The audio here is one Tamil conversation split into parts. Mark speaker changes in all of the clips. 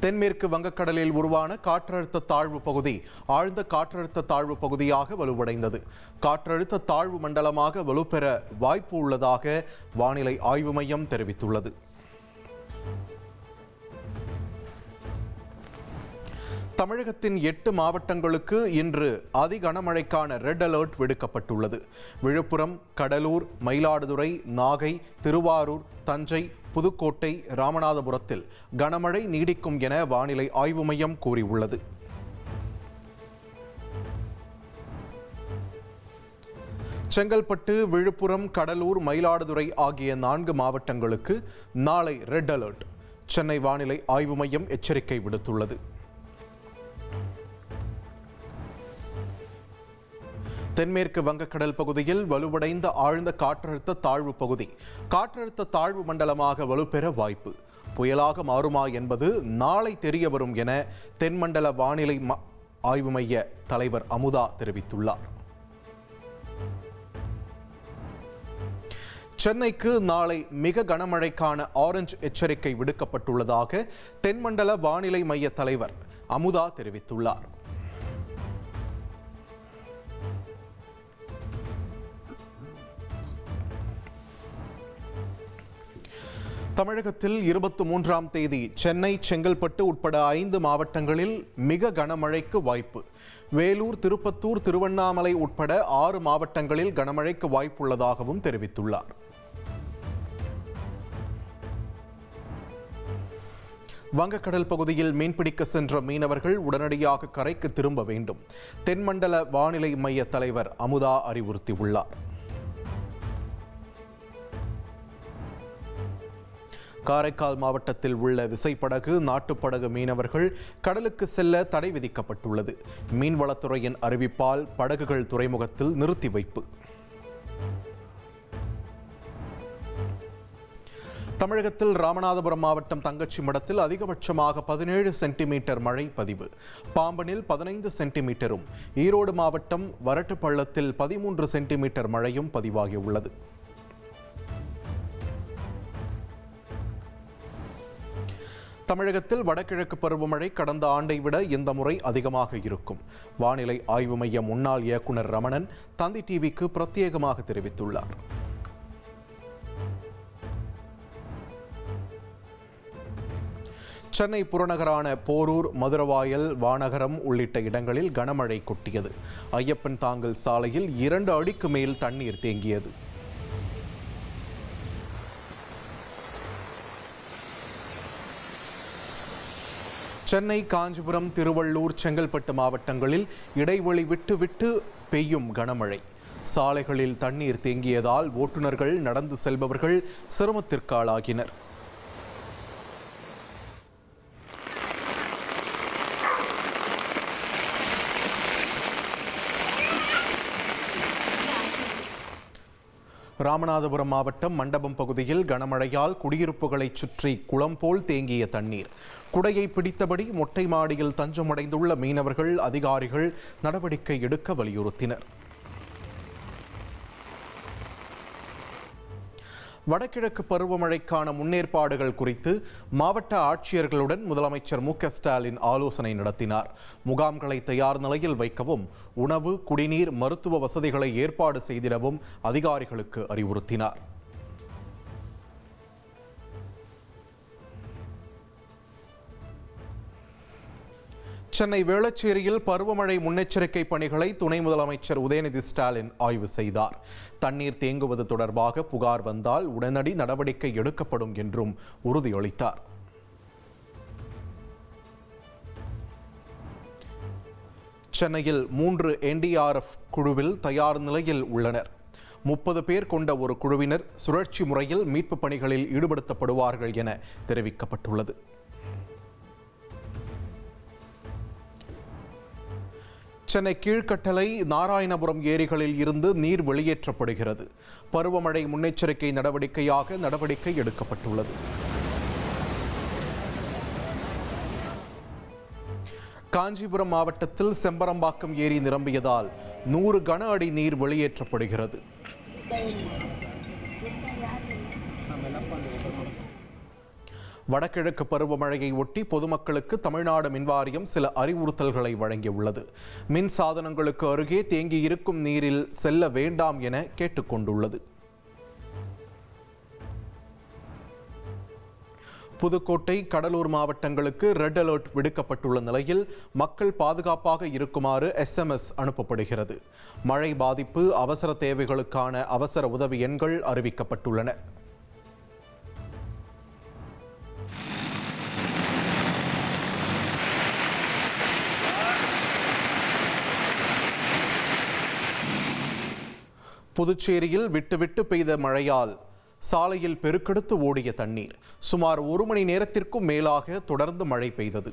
Speaker 1: தென்மேற்கு வங்கக்கடலில் உருவான காற்றழுத்த தாழ்வு பகுதி ஆழ்ந்த காற்றழுத்த தாழ்வு பகுதியாக வலுவடைந்தது. காற்றழுத்த தாழ்வு மண்டலமாக வலுப்பெற வாய்ப்பு உள்ளதாக வானிலை ஆய்வு மையம் தெரிவித்துள்ளது. தமிழகத்தின் 8 மாவட்டங்களுக்கு இன்று அதி கனமழைக்கான ரெட் அலர்ட் விடுக்கப்பட்டுள்ளது. விழுப்புரம், கடலூர், மயிலாடுதுறை, நாகை, திருவாரூர், தஞ்சை, புதுக்கோட்டை, ராமநாதபுரத்தில் கனமழை நீடிக்கும் என வானிலை ஆய்வு மையம் கூறியுள்ளது. செங்கல்பட்டு, விழுப்புரம், கடலூர், மயிலாடுதுறை ஆகிய 4 மாவட்டங்களுக்கு நாளை ரெட் அலர்ட். சென்னை வானிலை ஆய்வு மையம் எச்சரிக்கை விடுத்துள்ளது. தென்மேற்கு வங்கக்கடல் பகுதியில் வலுவடைந்த ஆழ்ந்த காற்றழுத்த தாழ்வு பகுதி காற்றழுத்த தாழ்வு மண்டலமாக வலுப்பெற வாய்ப்பு. புயலாக மாறுமா என்பது நாளை தெரிய வரும் என தென்மண்டல வானிலை ஆய்வு மைய தலைவர் அமுதா தெரிவித்துள்ளார். சென்னைக்கு நாளை மிக கனமழைக்கான ஆரஞ்சு எச்சரிக்கை விடுக்கப்பட்டுள்ளதாக தென்மண்டல வானிலை மைய தலைவர் அமுதா தெரிவித்துள்ளார். தமிழகத்தில் 23ஆம் தேதி சென்னை, செங்கல்பட்டு உட்பட 5 மாவட்டங்களில் மிக கனமழைக்கு வாய்ப்பு. வேலூர், திருப்பத்தூர், திருவண்ணாமலை உட்பட 6 மாவட்டங்களில் கனமழைக்கு வாய்ப்புள்ளதாகவும் தெரிவித்துள்ளார். வங்கக்கடல் பகுதியில் மீன்பிடிக்க சென்ற மீனவர்கள் உடனடியாக கரைக்கு திரும்ப வேண்டும். தென்மண்டல வானிலை மைய தலைவர் அமுதா அறிவுறுத்தியுள்ளார். காரைக்கால் மாவட்டத்தில் உள்ள விசைப்படகு, நாட்டுப்படகு மீனவர்கள் கடலுக்கு செல்ல தடை விதிக்கப்பட்டுள்ளது. மீன்வளத்துறையின் அறிவிப்பால் படகுகள் துறைமுகத்தில் நிறுத்தி வைப்பு. தமிழகத்தில் ராமநாதபுரம் மாவட்டம் தங்கச்சி மடத்தில் அதிகபட்சமாக 17 சென்டிமீட்டர் மழை பதிவு. பாம்பனில் 15 சென்டிமீட்டரும், ஈரோடு மாவட்டம் வரட்டுப்பள்ளத்தில் 13 சென்டிமீட்டர் மழையும் பதிவாகியுள்ளது. தமிழகத்தில் வடகிழக்கு பருவமழை கடந்த ஆண்டை விட இந்த முறை அதிகமாக இருக்கும். வானிலை ஆய்வு மைய முன்னாள் இயக்குனர் ரமணன் தந்தி டிவிக்கு பிரத்யேகமாக தெரிவித்துள்ளார். சென்னை புறநகரான போரூர், மதுரவாயல், வானகரம் உள்ளிட்ட இடங்களில் கனமழை கொட்டியது. ஐயப்பன் தாங்கல் சாலையில் 2 அடிக்கு மேல் தண்ணீர் தேங்கியது. சென்னை, காஞ்சிபுரம், திருவள்ளூர், செங்கல்பட்டு மாவட்டங்களில் இடைவெளி விட்டு பெய்யும் கனமழை. சாலைகளில் தண்ணீர் தேங்கியதால் ஓட்டுநர்கள், நடந்து செல்பவர்கள் சிரமத்திற்காளாகினர். ராமநாதபுரம் மாவட்டம் மண்டபம் பகுதியில் கனமழையால் குடியிருப்புகளை சுற்றி குளம் போல் தேங்கிய தண்ணீர். குடையை பிடித்தபடி மொட்டை மாடியில் தஞ்சமடைந்துள்ள மீனவர்கள், அதிகாரிகள் நடவடிக்கை எடுக்க வலியுறுத்தினர். வடகிழக்கு பருவமழைக்கான முன்னேற்பாடுகள் குறித்து மாவட்ட ஆட்சியர்களுடன் முதலமைச்சர் மு.க.ஸ்டாலின் ஆலோசனை நடத்தினார். முகாம்களை தயார் நிலையில் வைக்கவும், உணவு, குடிநீர், மருத்துவ வசதிகளை ஏற்பாடு செய்திடவும் அதிகாரிகளுக்கு அறிவுறுத்தினார். சென்னை வேளச்சேரியில் பருவமழை முன்னெச்சரிக்கை பணிகளை துணை முதலமைச்சர் உதயநிதி ஸ்டாலின் ஆய்வு செய்தார். தண்ணீர் தேங்குவது தொடர்பாக புகார் வந்தால் உடனடி நடவடிக்கை எடுக்கப்படும் என்றும் உறுதியளித்தார். சென்னையில் 3 NDRF குழுவில் தயார் நிலையில் உள்ளனர். 30 பேர் கொண்ட ஒரு குழுவினர் சுழற்சி முறையில் மீட்பு பணிகளில் ஈடுபடுத்தப்படுவார்கள் என தெரிவிக்கப்பட்டுள்ளது. சென்னை கீழ்கட்டளை, நாராயணபுரம் ஏரிகளில் இருந்து நீர் வெளியேற்றப்படுகிறது. பருவமழை முன்னெச்சரிக்கை நடவடிக்கை எடுக்கப்பட்டுள்ளது. காஞ்சிபுரம் மாவட்டத்தில் செம்பரம்பாக்கம் ஏரி நிரம்பியதால் 100 கன அடி நீர் வெளியேற்றப்படுகிறது. வடகிழக்கு பருவமழையை ஒட்டி பொதுமக்களுக்கு தமிழ்நாடு மின்வாரியம் சில அறிவுறுத்தல்களை வழங்கியுள்ளது. மின் சாதனங்களுக்கு அருகே தேங்கியிருக்கும் நீரில் செல்ல வேண்டாம் என கேட்டுக்கொண்டுள்ளது. புதுக்கோட்டை, கடலூர் மாவட்டங்களுக்கு ரெட் அலர்ட் விடுக்கப்பட்டுள்ள நிலையில் மக்கள் பாதுகாப்பாக இருக்குமாறு SMS அனுப்பப்படுகிறது. மழை பாதிப்பு, அவசர தேவைகளுக்கான அவசர உதவி எண்கள் அறிவிக்கப்பட்டுள்ளன. புதுச்சேரியில் விட்டுவிட்டு பெய்த மழையால் சாலையில் பெருக்கெடுத்து ஓடிய தண்ணீர். சுமார் 1 மணி நேரத்திற்கும் மேலாக தொடர்ந்து மழை பெய்தது.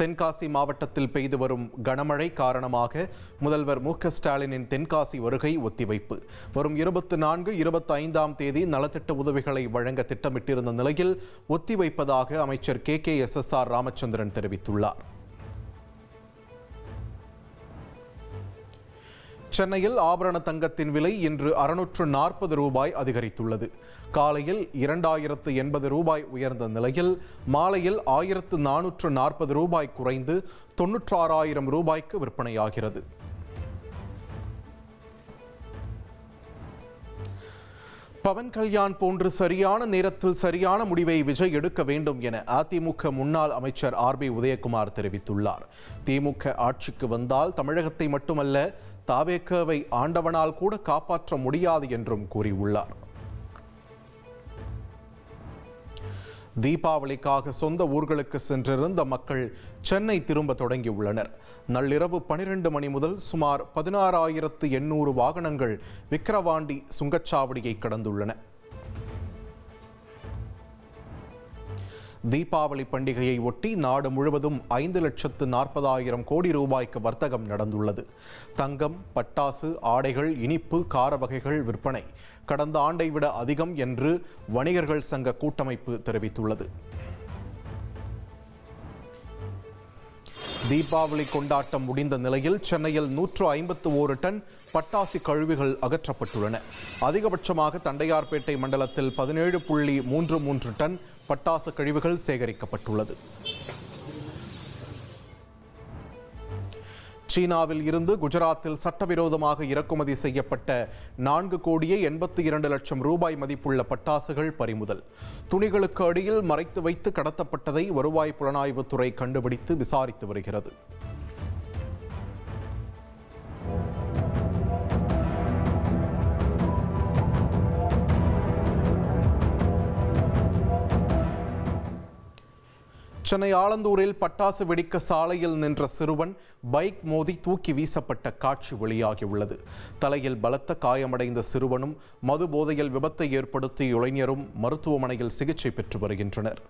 Speaker 1: தென்காசி மாவட்டத்தில் பெய்து வரும் கனமழை காரணமாக முதல்வர் மு.க. ஸ்டாலினின் தென்காசி வருகை ஒத்திவைப்பு. வரும் 24, 25ஆம் தேதி நலத்திட்ட உதவிகளை வழங்க திட்டமிட்டிருந்த நிலையில் ஒத்திவைப்பதாக அமைச்சர் KKSSR ராமச்சந்திரன் தெரிவித்துள்ளார். சென்னையில் ஆபரண தங்கத்தின் விலை இன்று 640 ரூபாய் அதிகரித்துள்ளது. காலையில் 2080 ரூபாய் உயர்ந்த நிலையில் மாலையில் 1440 ரூபாய் குறைந்து 96,000 ரூபாய்க்கு விற்பனையாகிறது. பவன் கல்யாண் போன்று சரியான நேரத்தில் சரியான முடிவை விஜய் எடுக்க வேண்டும் என அதிமுக முன்னாள் அமைச்சர் RB உதயகுமார் தெரிவித்துள்ளார். திமுக ஆட்சிக்கு வந்தால் தமிழகத்தை மட்டுமல்ல தாவேக்காவை ஆண்டவனால் கூட காப்பாற்ற முடியாது என்றும் கூறியுள்ளார். தீபாவளிக்காக சொந்த ஊர்களுக்கு சென்றிருந்த மக்கள் சென்னை திரும்ப தொடங்கியுள்ளனர். நள்ளிரவு 12 மணி முதல் சுமார் 16,800 வாகனங்கள் விக்கிரவாண்டி சுங்கச்சாவடியை கடந்துள்ளன. தீபாவளி பண்டிகையை ஒட்டி நாடு முழுவதும் 5,40,000 கோடி ரூபாய்க்கு வர்த்தகம் நடந்துள்ளது. தங்கம், பட்டாசு, ஆடைகள், இனிப்பு, கார வகைகள் விற்பனை கடந்த ஆண்டை விட அதிகம் என்று வணிகர்கள் சங்க கூட்டமைப்பு தெரிவித்துள்ளது. தீபாவளி கொண்டாட்டம் முடிந்த நிலையில் சென்னையில் 151 டன் பட்டாசு கழிவுகள் அகற்றப்பட்டுள்ளன. அதிகபட்சமாக தண்டையார்பேட்டை மண்டலத்தில் 17.33 டன் பட்டாசு கழிவுகள் சேகரிக்கப்பட்டுள்ளது. சீனாவில் இருந்து குஜராத்தில் சட்டவிரோதமாக இறக்குமதி செய்யப்பட்ட 4,82,00,000 ரூபாய் மதிப்புள்ள பட்டாசுகள் பறிமுதல். துணிகளுக்கு அடியில் மறைத்து வைத்து கடத்தப்பட்டதை வருவாய் புலனாய்வுத்துறை கண்டுபிடித்து விசாரித்து வருகிறது. சென்னை ஆலந்தூரில் பட்டாசு வெடிக்க சாலையில் நின்ற சிறுவன் பைக் மோதி தூக்கி வீசப்பட்ட காட்சி வெளியாகியுள்ளது. தலையில் பலத்த காயமடைந்த சிறுவனும் மது போதையில் விபத்தை ஏற்படுத்திய இளைஞரும் மருத்துவமனையில் சிகிச்சை பெற்று வருகின்றனர்.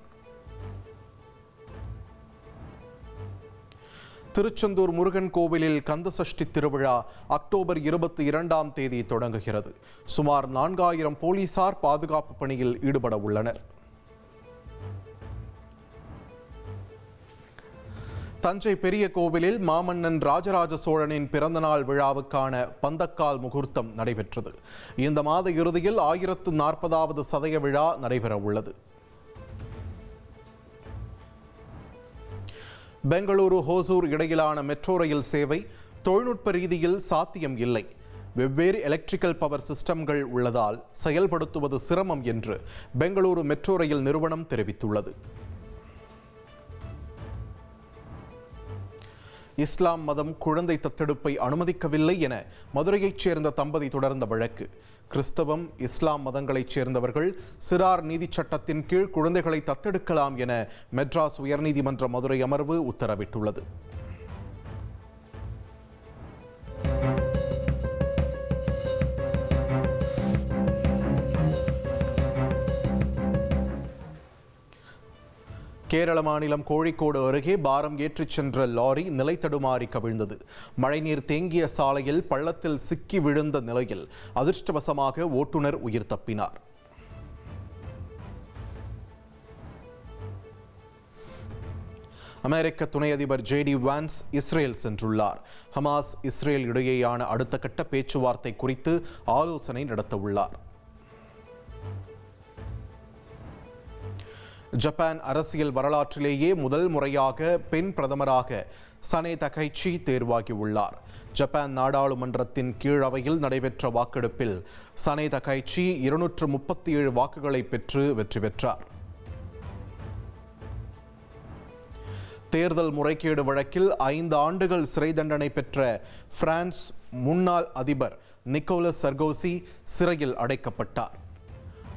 Speaker 1: திருச்செந்தூர் முருகன் கோவிலில் கந்தசஷ்டி திருவிழா அக்டோபர் 22ஆம் தேதி தொடங்குகிறது. சுமார் 4,000 போலீசார் பாதுகாப்பு பணியில் ஈடுபட உள்ளனர். தஞ்சை பெரிய கோவிலில் மாமன்னன் ராஜராஜ சோழனின் பிறந்தநாள் விழாவுக்கான பந்தக்கால் முகூர்த்தம் நடைபெற்றது. இந்த மாத இறுதியில் 1040வது சதய விழா நடைபெற உள்ளது. பெங்களூரு ஹோசூர் இடையிலான மெட்ரோ ரயில் சேவை தொழில்நுட்ப ரீதியில் சாத்தியம் இல்லை. வெவ்வேறு எலக்ட்ரிக்கல் பவர் சிஸ்டம்கள் உள்ளதால் செயல்படுத்துவது சிரமம் என்று பெங்களூரு மெட்ரோ ரயில் நிறுவனம் தெரிவித்துள்ளது. இஸ்லாம் மதம் குழந்தை தத்தெடுப்பை அனுமதிக்கவில்லை என மதுரையைச் சேர்ந்த தம்பதி தொடர்ந்த வழக்கு. கிறிஸ்தவம், இஸ்லாம் மதங்களைச் சேர்ந்தவர்கள் சிறார் நீதி சட்டத்தின் கீழ் குழந்தைகளை தத்தெடுக்கலாம் என மெட்ராஸ் உயர்நீதிமன்ற மதுரை அமர்வு உத்தரவிட்டுள்ளது. கேரள மாநிலம் கோழிக்கோடு அருகே பாரம் ஏற்றிச் சென்ற லாரி நிலை தடுமாறி கவிழ்ந்தது. மழைநீர் தேங்கிய சாலையில் பள்ளத்தில் சிக்கி விழுந்த நிலையில் அதிர்ஷ்டவசமாக ஓட்டுநர் உயிர் தப்பினார். அமெரிக்க துணை அதிபர் JD வான்ஸ் இஸ்ரேல் சென்றுள்ளார். ஹமாஸ், இஸ்ரேல் இடையேயான அடுத்த கட்ட பேச்சுவார்த்தை குறித்து ஆலோசனை நடத்த உள்ளார். ஜப்பான் அரசியல் வரலாற்றிலேயே முதல் முறையாக பெண் பிரதமராக சனே தகைச்சி தேர்வாகியுள்ளார். ஜப்பான் நாடாளுமன்றத்தின் கீழவையில் நடைபெற்ற வாக்கெடுப்பில் சனே தகைச்சி 237 வாக்குகளை பெற்று வெற்றி பெற்றார். தேர்தல் முறைகேடு வழக்கில் 5 ஆண்டுகள் சிறை தண்டனை பெற்ற பிரான்ஸ் முன்னாள் அதிபர் நிக்கோலஸ் சர்கோசி சிறையில் அடைக்கப்பட்டார்.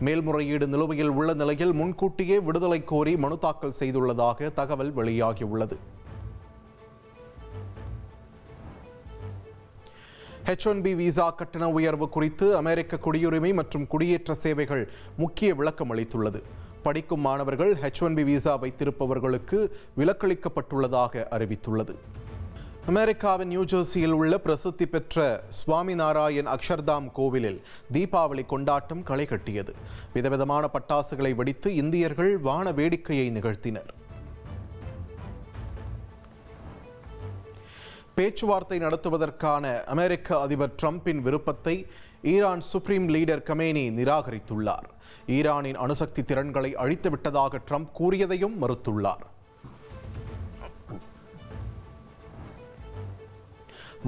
Speaker 1: மேல்முறையீடு நிலுவையில் உள்ள நிலையில் முன்கூட்டியே விடுதலை கோரி மனு தாக்கல் செய்துள்ளதாக தகவல் வெளியாகியுள்ளது. H1B விசா கட்டண உயர்வு குறித்து அமெரிக்க குடியுரிமை மற்றும் குடியேற்ற சேவைகள் முக்கிய விளக்கம் அளித்துள்ளது. படிக்கும் மாணவர்கள் H1B விசா வைத்திருப்பவர்களுக்கு விலக்களிக்கப்பட்டுள்ளதாக அறிவித்துள்ளது. அமெரிக்காவின் நியூஜெர்சியில் உள்ள பிரசித்தி பெற்ற சுவாமி நாராயண் அக்ஷர்தாம் கோவிலில் தீபாவளி கொண்டாட்டம் களை கட்டியது. விதவிதமான பட்டாசுகளை வெடித்து இந்தியர்கள் வான வேடிக்கையை நிகழ்த்தினர். பேச்சுவார்த்தை நடத்துவதற்கான அமெரிக்க அதிபர் டிரம்பின் விருப்பத்தை ஈரான் சுப்ரீம் லீடர் கமேனி நிராகரித்துள்ளார். ஈரானின் அணுசக்தி திறன்களை அழித்துவிட்டதாக ட்ரம்ப் கூறியதையும் மறுத்துள்ளார்.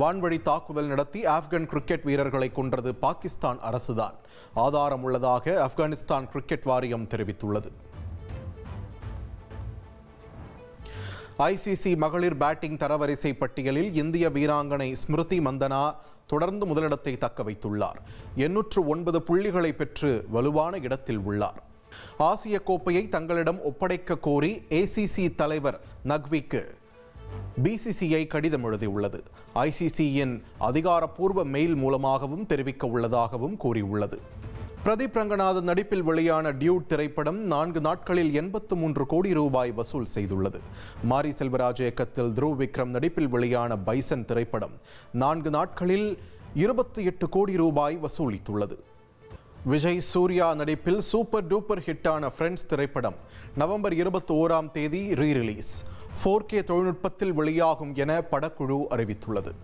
Speaker 1: வான்வழி தாக்குதல் நடத்தி ஆப்கான் கிரிக்கெட் வீரர்களை கொன்றது பாகிஸ்தான் அரசுதான். ஆதாரம் உள்ளதாக ஆப்கானிஸ்தான் கிரிக்கெட் வாரியம் தெரிவித்துள்ளது. ICC மகளிர் பேட்டிங் தரவரிசை பட்டியலில் இந்திய வீராங்கனை ஸ்மிருதி மந்தனா தொடர்ந்து முதலிடத்தை தக்க வைத்துள்ளார். 809 புள்ளிகளை பெற்று வலுவான இடத்தில் உள்ளார். ஆசிய கோப்பையை தங்களிடம் ஒப்படைக்க கோரி ACC தலைவர் நக்விக்கு BCCI கடிதம் எழுதியுள்ளது. ICCயின் அதிகாரப்பூர்வ மெயில் மூலமாகவும் தெரிவிக்க உள்ளதாகவும் கூறியுள்ளது. பிரதீப் ரங்கநாதன் நடிப்பில் வெளியான டியூட் திரைப்படம் 4 நாட்களில் 83 கோடி ரூபாய் வசூல் செய்துள்ளது. மாரி செல்வராஜ் இயக்கத்தில் த்ருவ் விக்ரம் நடிப்பில் வெளியான பைசன் திரைப்படம் 4 நாட்களில் 28 கோடி ரூபாய் வசூலித்துள்ளது. விஜய் சூர்யா நடிப்பில் சூப்பர் டூப்பர் ஹிட்டான ஃப்ரெண்ட்ஸ் திரைப்படம் நவம்பர் 21ஆம் தேதி ரீரிலீஸ் 4K தொழில்நுட்பத்தில் வெளியாகும் என படக்குழு அறிவித்துள்ளது.